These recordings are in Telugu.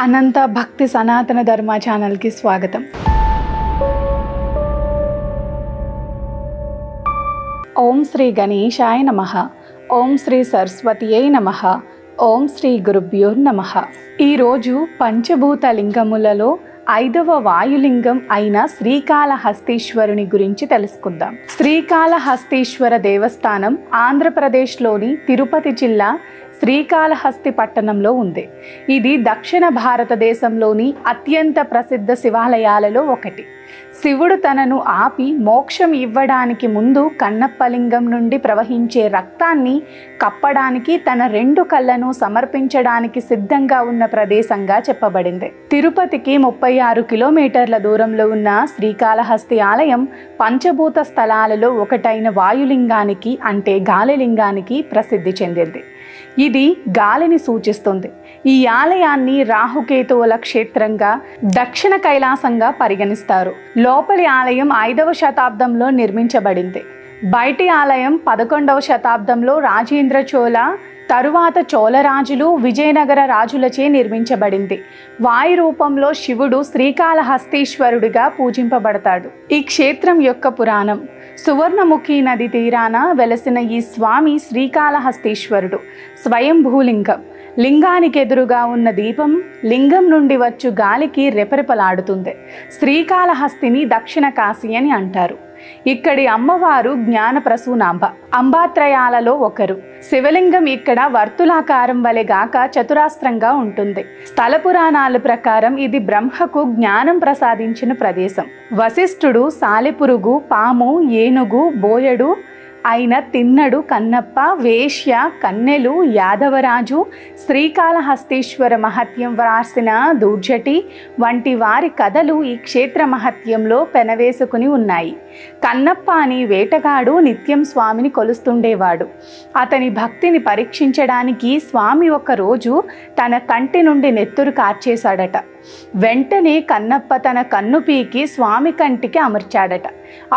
అనంత భక్తి సనాతన ధర్మ ఛానల్కి స్వాగతం. ఓం శ్రీ గణేశాయ నమః. ఓం శ్రీ సరస్వతియై నమః. ఓం శ్రీ గురుభ్యో నమః. ఈరోజు పంచభూత లింగములలో 5వ వాయులింగం అయిన శ్రీకాళహస్తీశ్వరుని గురించి తెలుసుకుందాం. శ్రీకాళహస్తీశ్వర దేవస్థానం ఆంధ్రప్రదేశ్లోని తిరుపతి జిల్లా శ్రీకాళహస్తి పట్టణంలో ఉంది. ఇది దక్షిణ భారతదేశంలోని అత్యంత ప్రసిద్ధ శివాలయాలలో ఒకటి. శివుడు తనను ఆపి మోక్షం ఇవ్వడానికి ముందు కన్నప్పలింగం నుండి ప్రవహించే రక్తాన్ని కప్పడానికి తన 2 కళ్ళను సమర్పించడానికి సిద్ధంగా ఉన్న ప్రదేశంగా చెప్పబడింది. తిరుపతికి 36 కిలోమీటర్ల దూరంలో ఉన్న శ్రీకాళహస్తి ఆలయం పంచభూత స్థలాలలో ఒకటైన వాయులింగానికి అంటే గాలిలింగానికి ప్రసిద్ధి చెందింది. ఇది గాలిని సూచిస్తుంది. ఈ ఆలయాన్ని రాహుకేతువుల క్షేత్రంగా దక్షిణ కైలాసంగా పరిగణిస్తారు. లోపలి ఆలయం 5వ శతాబ్దంలో నిర్మించబడింది. బయటి ఆలయం 11వ శతాబ్దంలో రాజేంద్ర చోళ తరువాత చోళరాజులు విజయనగర రాజులచే నిర్మించబడింది. వాయు రూపంలో శివుడు శ్రీకాళహస్తీశ్వరుడిగా పూజింపబడతాడు. ఈ క్షేత్రం యొక్క పురాణం: సువర్ణముఖి నది తీరాన వెలసిన ఈ స్వామి శ్రీకాళహస్తీశ్వరుడు స్వయంభూలింగం. లింగానికి ఎదురుగా ఉన్న దీపం లింగం నుండి వచ్చు గాలికి రెపరెపలాడుతుంది. శ్రీకాళహస్తిని దక్షిణ కాశీ అని అంటారు. ఇక్కడి అమ్మవారు జ్ఞాన ప్రసూనాంబ, అంబాత్రయాలలో ఒకరు. శివలింగం ఇక్కడ వర్తులాకారం వలె గాక చతురాస్త్రంగా ఉంటుంది. స్థల పురాణాల ప్రకారం ఇది బ్రహ్మకు జ్ఞానం ప్రసాదించిన ప్రదేశం. వశిష్ఠుడు సాలెపురుగు, పాము, ఏనుగు, బోయడు అయిన తిన్నడు, కన్నప్ప, వేశ్య, కన్నెలు, యాదవరాజు, శ్రీకాళహస్తీశ్వర మహత్యం వ్రాసిన దూర్జటి వంటి వారి కథలు ఈ క్షేత్ర మహత్యంలో పెనవేసుకుని ఉన్నాయి. కన్నప్ప అని వేటగాడు నిత్యం స్వామిని కొలుస్తుండేవాడు. అతని భక్తిని పరీక్షించడానికి స్వామి ఒకరోజు తన కంటి నుండి నెత్తురు కార్చేశాడట. వెంటనే కన్నప్ప తన కన్ను పీకి స్వామి కంటికి అమర్చాడట.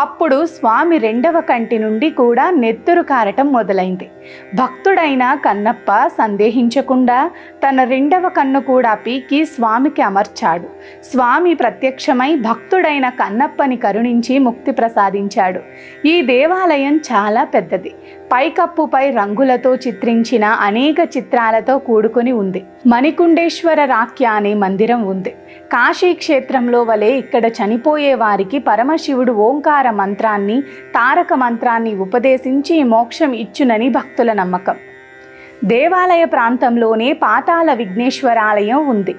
అప్పుడు స్వామి 2వ కంటి నుండి కూడా నెత్తురు కారటం మొదలైంది. భక్తుడైన కన్నప్ప సందేహించకుండా తన 2వ కన్ను కూడా పీకి స్వామికి అమర్చాడు. స్వామి ప్రత్యక్షమై భక్తుడైన కన్నప్పని కరుణించి ముక్తి ప్రసాదించాడు. ఈ దేవాలయం చాలా పెద్దది. పైకప్పుపై రంగులతో చిత్రించిన అనేక చిత్రాలతో కూడుకొని ఉంది. మణికుండేశ్వర రాఖ్య అనే మందిరం ఉంది. కాశీ క్షేత్రంలో వలె ఇక్కడ చనిపోయే వారికి పరమశివుడు ఓంకార మంత్రాన్ని, తారక మంత్రాన్ని ఉపదేశించి మోక్షం ఇచ్చునని భక్తుల నమ్మకం. దేవాలయ ప్రాంతంలోనే పాతాళ విఘ్నేశ్వరాలయం ఉంది.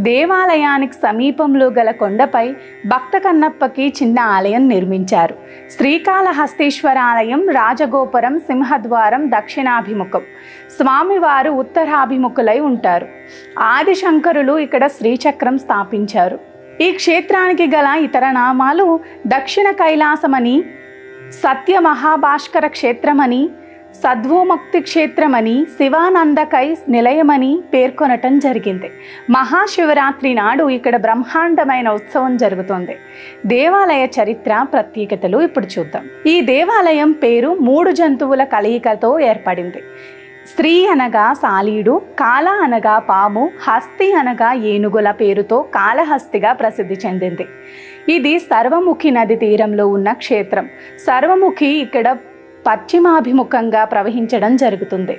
దేవాలయానికి సమీపంలో గల కొండపై భక్త కన్నప్పకి చిన్న ఆలయం నిర్మించారు. శ్రీకాళహస్తీశ్వరాలయం రాజగోపురం, సింహద్వారం దక్షిణాభిముఖం. స్వామివారు ఉత్తరాభిముఖులై ఉంటారు. ఆదిశంకరులు ఇక్కడ శ్రీచక్రం స్థాపించారు. ఈ క్షేత్రానికి గల ఇతర నామాలు దక్షిణ కైలాసమని, సత్య మహాభాస్కర క్షేత్రమని, సద్వోముక్తి క్షేత్రమని, శివానందకై నిలయమని పేర్కొనటం జరిగింది. మహాశివరాత్రి నాడు ఇక్కడ బ్రహ్మాండమైన ఉత్సవం జరుగుతుంది. దేవాలయ చరిత్ర, ప్రత్యేకతలు ఇప్పుడు చూద్దాం. ఈ దేవాలయం పేరు 3 జంతువుల కలయికతో ఏర్పడింది. స్త్రీ అనగా సాలీడు, కాళ అనగా పాము, హస్తి అనగా ఏనుగుల పేరుతో కాళహస్తిగా ప్రసిద్ధి చెందింది. ఇది సర్వముఖి నది తీరంలో ఉన్న క్షేత్రం. సర్వముఖి ఇక్కడ పశ్చిమాభిముఖంగా ప్రవహించడం జరుగుతుంది.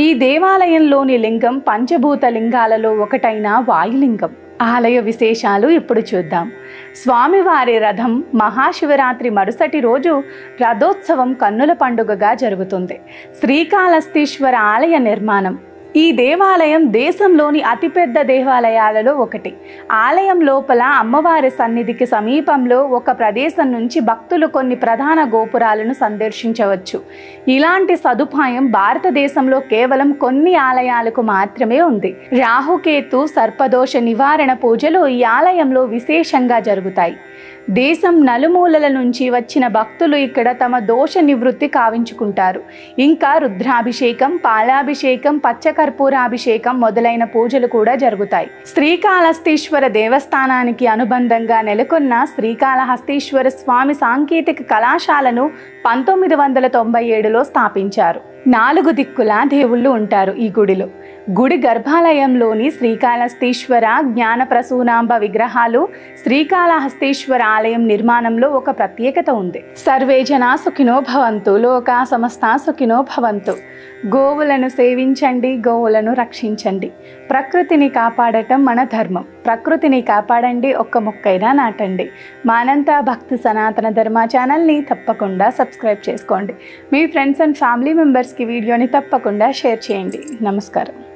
ఈ దేవాలయంలోని లింగం పంచభూత లింగాలలో ఒకటైన వాయులింగం. ఆలయ విశేషాలు ఇప్పుడు చూద్దాం. స్వామివారి రథం మహాశివరాత్రి మరుసటి రోజు రథోత్సవం కన్నుల పండుగగా జరుగుతుంది. శ్రీకాళహస్తీశ్వర ఆలయ నిర్మాణం. ఈ దేవాలయం దేశంలోని అతిపెద్ద దేవాలయాలలో ఒకటి. ఆలయం లోపల అమ్మవారి సన్నిధికి సమీపంలో ఒక ప్రదేశం నుంచి భక్తులు కొన్ని ప్రధాన గోపురాలను సందర్శించవచ్చు. ఇలాంటి సదుపాయం భారతదేశంలో కేవలం కొన్ని ఆలయాలకు మాత్రమే ఉంది. రాహుకేతు సర్పదోష నివారణ పూజలు ఈ ఆలయంలో విశేషంగా జరుగుతాయి. దేశం నలుమూలల నుంచి వచ్చిన భక్తులు ఇక్కడ తమ దోష నివృత్తి కావించుకుంటారు. ఇంకా రుద్రాభిషేకం, పాలాభిషేకం, పచ్చకర్పూరాభిషేకం మొదలైన పూజలు కూడా జరుగుతాయి. శ్రీకాళహస్తీశ్వర దేవస్థానానికి అనుబంధంగా నెలకొన్న శ్రీకాళహస్తీశ్వర స్వామి సాంకేతిక కళాశాలను 1997లో స్థాపించారు. 4 దిక్కుల దేవుళ్ళు ఉంటారు ఈ గుడిలో. గుడి గర్భాలయంలోని శ్రీకాళహస్తీశ్వర జ్ఞానప్రసూనాంబ విగ్రహాలు శ్రీకాళహస్తీశ్వర ఆలయం నిర్మాణంలో ఒక ప్రత్యేకత ఉంది. సర్వే జనా సుఖినో భవంతు, లోకా సమస్తా సుఖినో భవంతు. గోవులను సేవించండి, గోవులను రక్షించండి. ప్రకృతిని కాపాడటం మన ధర్మం. ప్రకృతిని కాపాడండి, ఒక్క మొక్కైనా నాటండి. మానంతా భక్తి సనాతన ధర్మ ఛానల్ని తప్పకుండా సబ్స్క్రైబ్ చేసుకోండి. మీ ఫ్రెండ్స్ అండ్ ఫ్యామిలీ మెంబర్స్కి వీడియోని తప్పకుండా షేర్ చేయండి. నమస్కారం.